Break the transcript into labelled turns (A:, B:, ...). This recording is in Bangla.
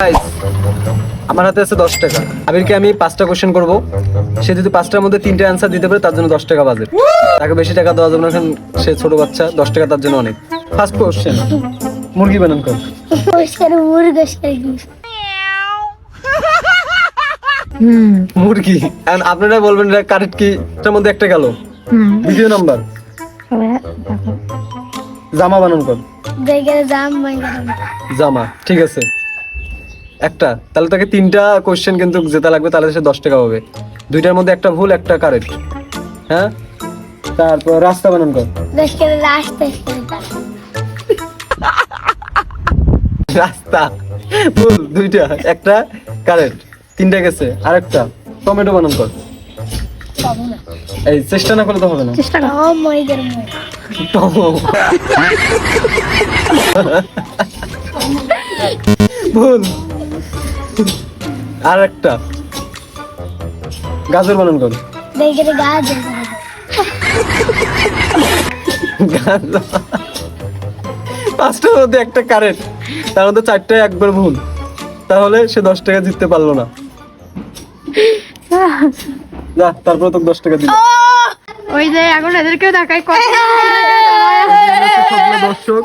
A: Guys, আমার হাতে আছে 10 টাকা। আবিরকে আমি 5টা কোশ্চেন করব। সে যদি 5টার মধ্যে 3টে অ্যান্সার দিতে পারে তার জন্য 10 টাকা বাজেট। তাকে বেশি টাকা দেওয়া যাবে না, কারণ সে ছোট বাচ্চা। 10 টাকা তার জন্য অনেক। ফার্স্ট কোশ্চেন, মুরগি বানান কর। মুরগি। এন্ড আপনারা বলবেন এটা কারেক্ট কি? এটার মধ্যে একটা গেল। দ্বিতীয় নাম্বার, জামা বানান কর। জামা, ঠিক আছে। একটা, তাহলে তাকে 3টা কোশ্চেন কিন্তু জেতা লাগবে, তাহলে সে 10 টাকা পাবে। 2টার মধ্যে একটা ভুল, একটা কারেক্ট। হ্যাঁ, তারপর রাস্তা বানান কর। রাস্তা ভুল, 2টা, একটা কারেক্ট, 3টা গেছে। আরেকটা টমেটো বানান কর। এই চেষ্টা না করলে তো হবে না। ভুল। আর একটা গাজর বানান কর। পাঁচটার মধ্যে একটা কারেক্ট, তার মধ্যে 4টায় একবার ভুল, তাহলে সে 10 টাকা জিততে পারলো না। যা, তারপর তো 10 টাকা দিল।
B: ওই যে এখন এদেরকেও দেখাই
A: দর্শক